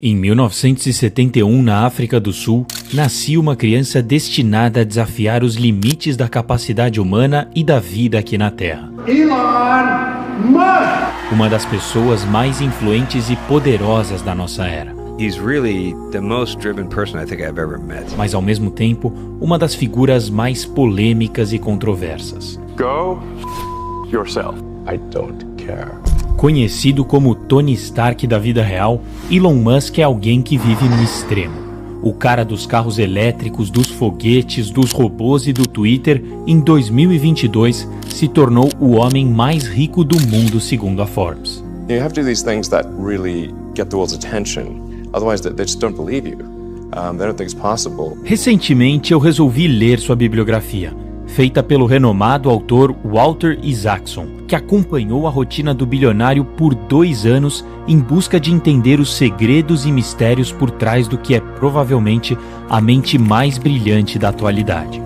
Em 1971, na África do Sul, nascia uma criança destinada a desafiar os limites da capacidade humana e da vida aqui na Terra. Elon Musk! Uma das pessoas mais influentes e poderosas da nossa era. He's really the most driven person I think I've ever met. Mas ao mesmo tempo, uma das figuras mais polêmicas e controversas. Go yourself. I don't care. Conhecido como Tony Stark da vida real, Elon Musk é alguém que vive no extremo. O cara dos carros elétricos, dos foguetes, dos robôs e do Twitter, em 2022, se tornou o homem mais rico do mundo, segundo a Forbes. You have to do these things that really get the world's attention. Otherwise, they just don't believe you. They don't think it's possible. Recentemente, eu resolvi ler sua bibliografia, feita pelo renomado autor Walter Isaacson, que acompanhou a rotina do bilionário por 2 anos em busca de entender os segredos e mistérios por trás do que é provavelmente a mente mais brilhante da atualidade.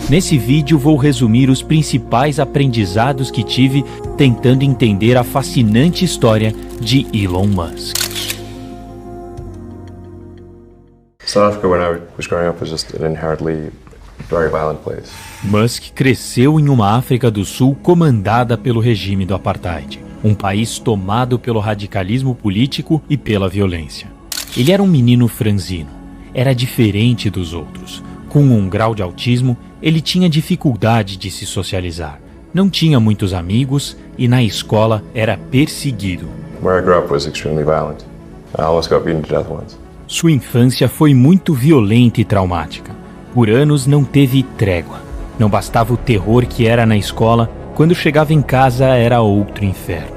Nesse vídeo vou resumir os principais aprendizados que tive tentando entender a fascinante história de Elon Musk. South Africa, when I was growing up, was just an inherently very violent place. Musk cresceu em uma África do Sul comandada pelo regime do apartheid, um país tomado pelo radicalismo político e pela violência. Ele era um menino franzino, era diferente dos outros. Com um grau de autismo, ele tinha dificuldade de se socializar. Não tinha muitos amigos e na escola era perseguido. Where I grew up was extremely violent. I almost got beaten to death once. Sua infância foi muito violenta e traumática. Por anos não teve trégua. Não bastava o terror que era na escola, quando chegava em casa era outro inferno.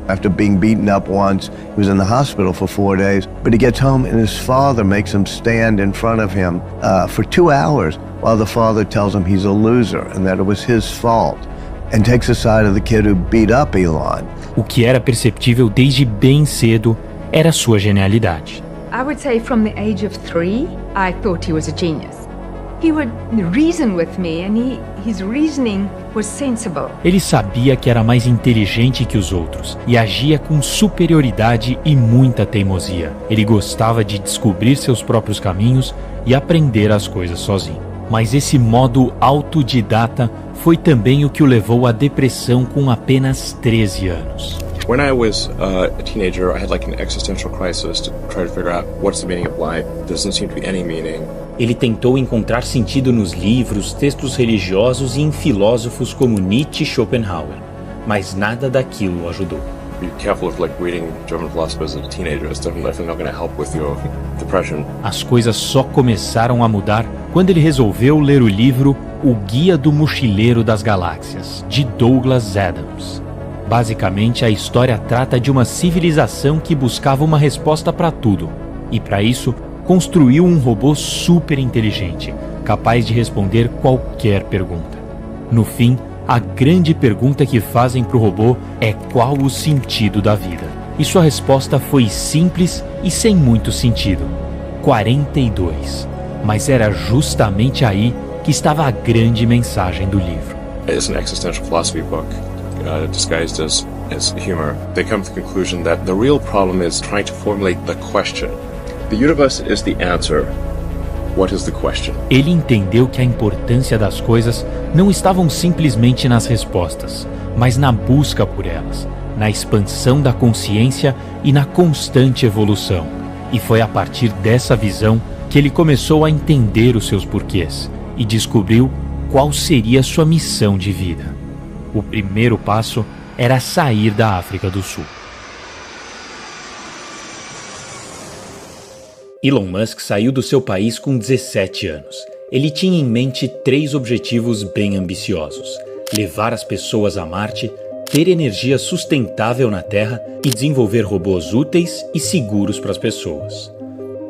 After being beaten up once, he was in the hospital for 4 days, but he gets home and his father makes him stand in front of him for 2 hours while the father tells him he's a loser and that it was his fault, and takes the side of the kid who beat up Elon. O que era perceptível desde bem cedo era sua genialidade. I would say from the age of 3, I thought he was a genius. He would reason with me and his reasoning was sensible. Ele sabia que era mais inteligente que os outros e agia com superioridade e muita teimosia. Ele gostava de descobrir seus próprios caminhos e aprender as coisas sozinho. Mas esse modo autodidata foi também o que o levou à depressão com apenas 13 anos. When I was a teenager, I had like an existential crisis to try to figure out what's the meaning of life. There doesn't seem to be any meaning. Ele tentou encontrar sentido nos livros, textos religiosos e em filósofos como Nietzsche e Schopenhauer, mas nada daquilo o ajudou. Be careful of like reading German philosophers as a teenager. It's definitely not going to help with your depression. As coisas só começaram a mudar quando ele resolveu ler o livro O Guia do Mochileiro das Galáxias, de Douglas Adams. Basicamente, a história trata de uma civilização que buscava uma resposta para tudo, e para isso, construiu um robô super inteligente, capaz de responder qualquer pergunta. No fim, a grande pergunta que fazem para o robô é qual o sentido da vida. E sua resposta foi simples e sem muito sentido: 42. Mas era justamente aí que estava a grande mensagem do livro. It's an existential philosophy book. Disguised as humor. They come to the conclusion that the real problem is trying to formulate the question. The universe is the answer. What is the question? Ele entendeu que a importância das coisas não estavam simplesmente nas respostas, mas na busca por elas, na expansão da consciência e na constante evolução. E foi a partir dessa visão que ele começou a entender os seus porquês e descobriu qual seria sua missão de vida. O primeiro passo era sair da África do Sul. Elon Musk saiu do seu país com 17 anos. Ele tinha em mente 3 objetivos bem ambiciosos: levar as pessoas a Marte, ter energia sustentável na Terra e desenvolver robôs úteis e seguros para as pessoas.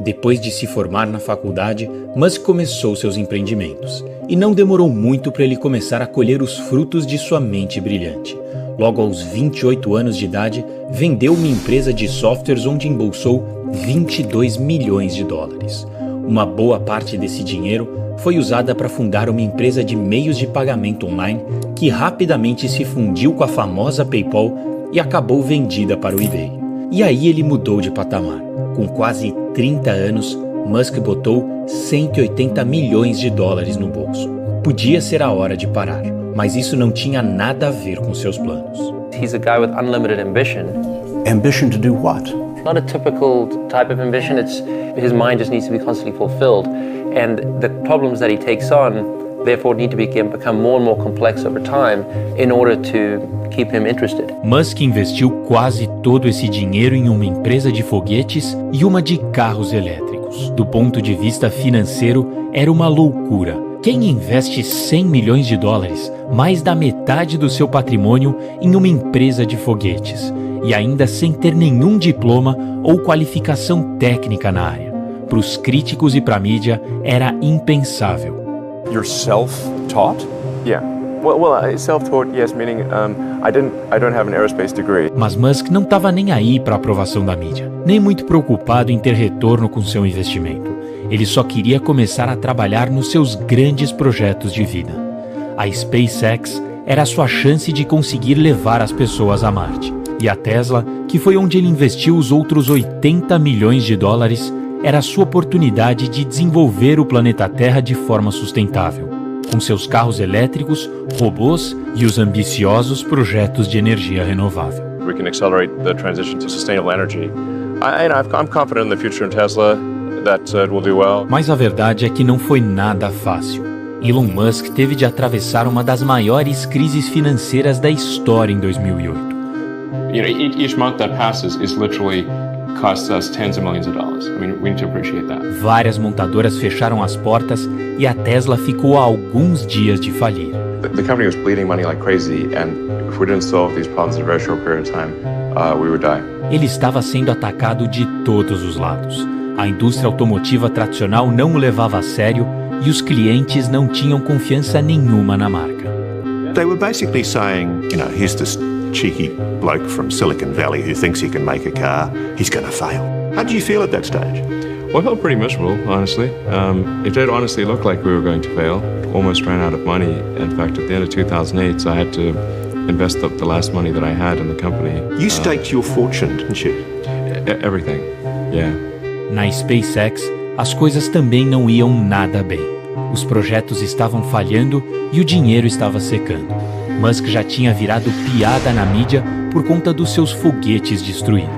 Depois de se formar na faculdade, Musk começou seus empreendimentos. E não demorou muito para ele começar a colher os frutos de sua mente brilhante. Logo aos 28 anos de idade, vendeu uma empresa de softwares onde embolsou 22 milhões de dólares. Uma boa parte desse dinheiro foi usada para fundar uma empresa de meios de pagamento online que rapidamente se fundiu com a famosa PayPal e acabou vendida para o eBay. E aí ele mudou de patamar. Com quase 30 anos, Musk botou 180 milhões de dólares no bolso. Podia ser a hora de parar, mas isso não tinha nada a ver com seus planos. He's a guy with unlimited ambition. Ambition to do what? Not a typical type of ambition. It's his mind just needs to be constantly fulfilled, and the problems that he takes on therefore need to become more and more complex over time in order to keep him interested. Musk investiu quase todo esse dinheiro em uma empresa de foguetes e uma de carros elétricos. Do ponto de vista financeiro, era uma loucura. Quem investe 100 milhões de dólares, mais da metade do seu patrimônio, em uma empresa de foguetes, e ainda sem ter nenhum diploma ou qualificação técnica na área? Para os críticos e para a mídia, era impensável. You're self-taught? Yeah. Well, self-taught, yes, meaning I don't have an aerospace degree. Mas Musk não estava nem aí para a aprovação da mídia, nem muito preocupado em ter retorno com seu investimento. Ele só queria começar a trabalhar nos seus grandes projetos de vida. A SpaceX era a sua chance de conseguir levar as pessoas a Marte. E a Tesla, que foi onde ele investiu os outros 80 milhões de dólares, era a sua oportunidade de desenvolver o planeta Terra de forma sustentável, com seus carros elétricos, robôs e os ambiciosos projetos de energia renovável. We can accelerate the transition to sustainable energy. I'm confident in the future in Tesla that it will do well. Mas a verdade é que não foi nada fácil. Elon Musk teve de atravessar uma das maiores crises financeiras da história em 2008. Each month that passes is literally costs us tens of millions of dollars. I mean, we need to appreciate that. Várias montadoras fecharam as portas e a Tesla ficou a alguns dias de falir. The company was bleeding money like crazy, and if we didn't solve these problems in a very short period of time, we would die. Ele estava sendo atacado de todos os lados. A indústria automotiva tradicional não o levava a sério e os clientes não tinham confiança nenhuma na marca. They were basically saying, here's this cheeky bloke from Silicon Valley who thinks he can make a car, he's going to fail. How did you feel at that stage? Well, I felt pretty miserable, honestly. It did honestly look like we were going to fail. Almost ran out of money. In fact, at the end of 2008, I had to invest the last money that I had in the company. You staked your fortune, didn't you? Everything, yeah. Na SpaceX, as coisas também não iam nada bem. Os projetos estavam falhando e o dinheiro estava secando. Musk já tinha virado piada na mídia por conta dos seus foguetes destruídos.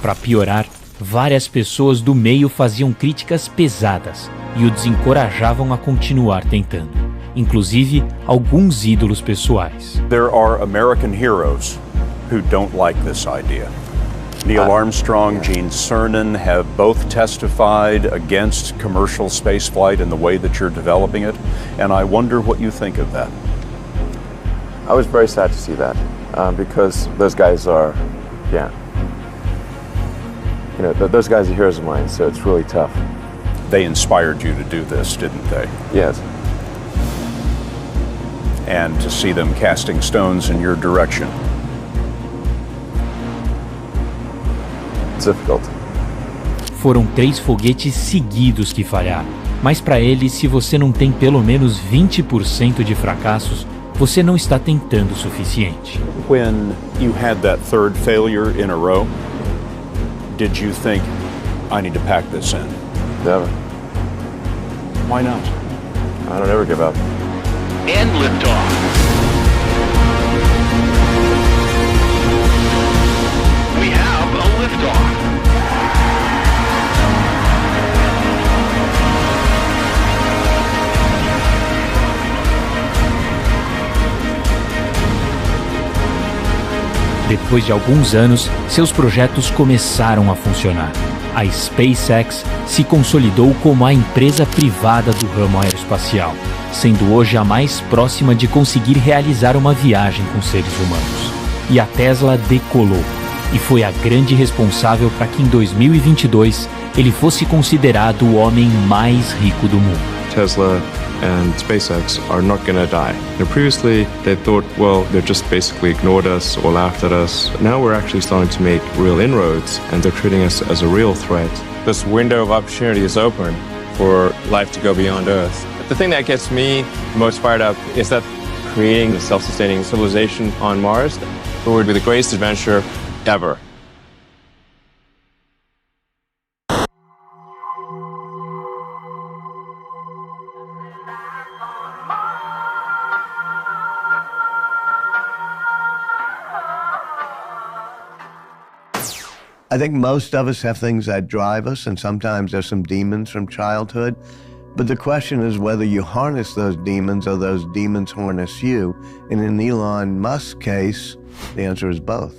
Para piorar, várias pessoas do meio faziam críticas pesadas e o desencorajavam a continuar tentando, inclusive alguns ídolos pessoais. There are American heroes who don't like this idea. Neil Armstrong, Gene Cernan have both testified against commercial spaceflight in the way that you're developing it, and I wonder what you think of that. I was very sad to see that, because those guys are, those guys are heroes of mine, so it's really tough. They inspired you to do this, didn't they? Yes. And to see them casting stones in your direction. Difficult. Foram 3 foguetes seguidos que falharam, mas para ele, se você não tem pelo menos 20% de fracassos, você não está tentando o suficiente. When you had that third failure in a row, did you think, I need to pack this in? Never. Why not? I don't ever give up. And liftoff. We have a liftoff. Depois de alguns anos, seus projetos começaram a funcionar. A SpaceX se consolidou como a empresa privada do ramo aeroespacial, sendo hoje a mais próxima de conseguir realizar uma viagem com seres humanos. E a Tesla decolou, e foi a grande responsável para que em 2022 ele fosse considerado o homem mais rico do mundo. Tesla and SpaceX are not going to die. Previously, they thought, well, they just basically ignored us or laughed at us. Now we're actually starting to make real inroads, and they're treating us as a real threat. This window of opportunity is open for life to go beyond Earth. The thing that gets me most fired up is that creating a self-sustaining civilization on Mars would be the greatest adventure ever. I think most of us have things that drive us, and sometimes there's some demons from childhood. But the question is whether you harness those demons or those demons harness you. And in Elon Musk's case, the answer is both.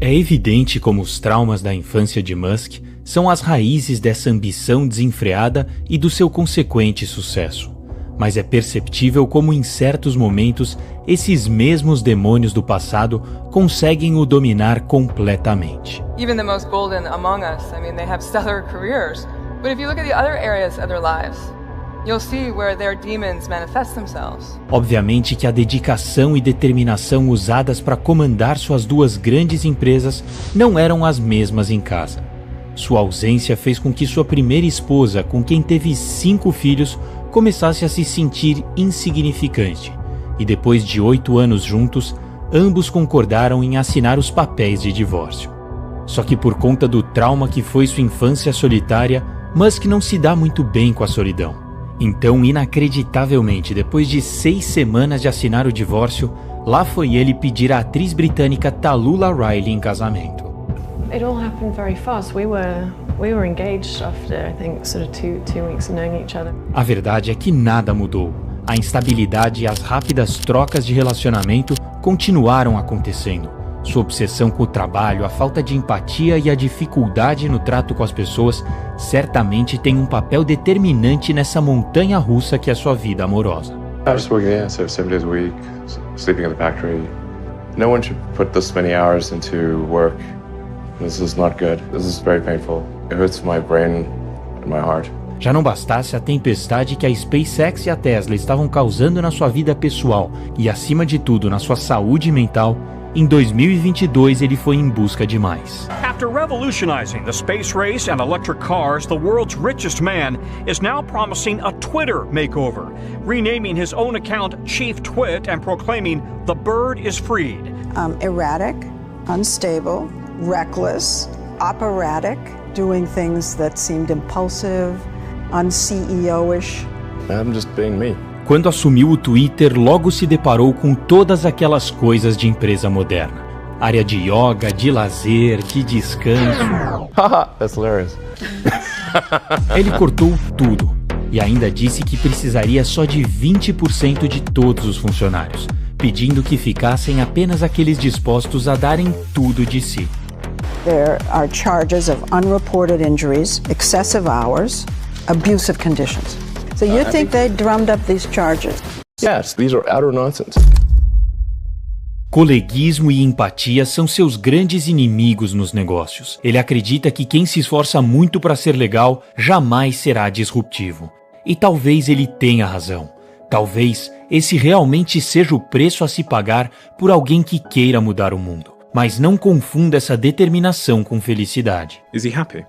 É evidente como os traumas da infância de Musk são as raízes dessa ambição desenfreada e do seu consequente sucesso. Mas é perceptível como em certos momentos esses mesmos demônios do passado conseguem o dominar completamente. Even the most golden among us, I mean, they have stellar careers. But if you look at the other areas of their lives, you'll see where their demons manifest themselves. Obviamente que a dedicação e determinação usadas para comandar suas duas grandes empresas não eram as mesmas em casa. Sua ausência fez com que sua primeira esposa, com quem teve 5 filhos, começasse a se sentir insignificante. E depois de 8 anos juntos, ambos concordaram em assinar os papéis de divórcio. Só que por conta do trauma que foi sua infância solitária, Musk não se dá muito bem com a solidão. Então, inacreditavelmente, depois de 6 semanas de assinar o divórcio, lá foi ele pedir à atriz britânica Talulah Riley em casamento. It all happened very fast. We were engaged after, I think, sort of two weeks of knowing each other. A verdade é que nada mudou. A instabilidade e as rápidas trocas de relacionamento continuaram acontecendo. Sua obsessão com o trabalho, a falta de empatia e a dificuldade no trato com as pessoas certamente têm um papel determinante nessa montanha russa que é sua vida amorosa. I was working 7 days a week, sleeping in the factory. No one should put this many hours into work. This is not good. This is very painful. It hurts my brain and my heart. Já não bastasse a tempestade que a SpaceX e a Tesla estavam causando na sua vida pessoal e, acima de tudo, na sua saúde mental, em 2022 ele foi em busca de mais. After revolutionizing the space race and electric cars, the world's richest man is now promising a Twitter makeover, renaming his own account Chief Twit and proclaiming the bird is freed. Erratic, unstable, reckless, operatic, doing things that seemed impulsive, un-CEO-ish. I'm just being me. Quando assumiu o Twitter, logo se deparou com todas aquelas coisas de empresa moderna. Área de yoga, de lazer, de descanso. Haha, that's hilarious. Ele cortou tudo e ainda disse que precisaria só de 20% de todos os funcionários, pedindo que ficassem apenas aqueles dispostos a darem tudo de si. There are charges of unreported injuries, excessive hours, abusive conditions. So you think they drummed up these charges? Yes, these are utter nonsense. Coleguismo e empatia são seus grandes inimigos nos negócios. Ele acredita que quem se esforça muito para ser legal jamais será disruptivo. E talvez ele tenha razão. Talvez esse realmente seja o preço a se pagar por alguém que queira mudar o mundo. Mas não confunda essa determinação com felicidade. Is he happy?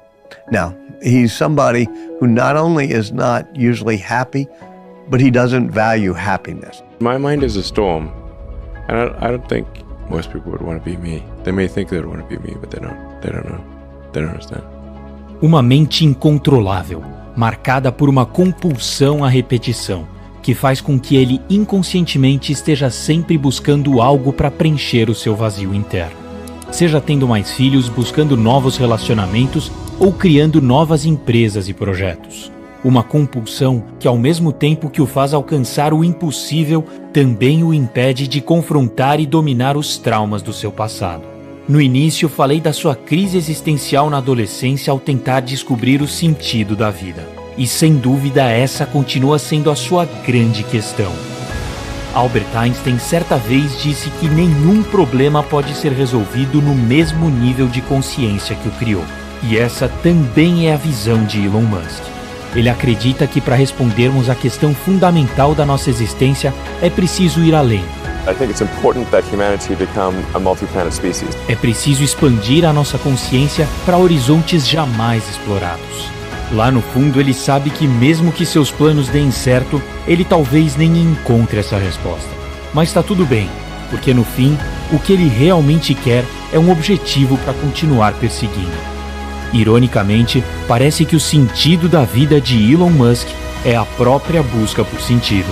No, he's somebody who not only is not usually happy, but he doesn't value happiness. My mind is a storm, and I don't think most people would want to be me. They may think they would want to be me, but they don't. They don't know. They don't understand. Uma mente incontrolável, marcada por uma compulsão à repetição, que faz com que ele inconscientemente esteja sempre buscando algo para preencher o seu vazio interno. Seja tendo mais filhos, buscando novos relacionamentos ou criando novas empresas e projetos. Uma compulsão que, ao mesmo tempo que o faz alcançar o impossível, também o impede de confrontar e dominar os traumas do seu passado. No início, falei da sua crise existencial na adolescência ao tentar descobrir o sentido da vida. E, sem dúvida, essa continua sendo a sua grande questão. Albert Einstein certa vez disse que nenhum problema pode ser resolvido no mesmo nível de consciência que o criou. E essa também é a visão de Elon Musk. Ele acredita que para respondermos à questão fundamental da nossa existência é preciso ir além. I think it's important that humanity become a multi-planet species. É preciso expandir a nossa consciência para horizontes jamais explorados. Lá no fundo, ele sabe que mesmo que seus planos deem certo, ele talvez nem encontre essa resposta. Mas tá tudo bem, porque no fim, o que ele realmente quer é um objetivo para continuar perseguindo. Ironicamente, parece que o sentido da vida de Elon Musk é a própria busca por sentido.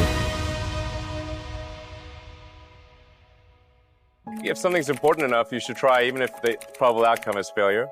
If something's important enough, you should try, even if the probable outcome is failure.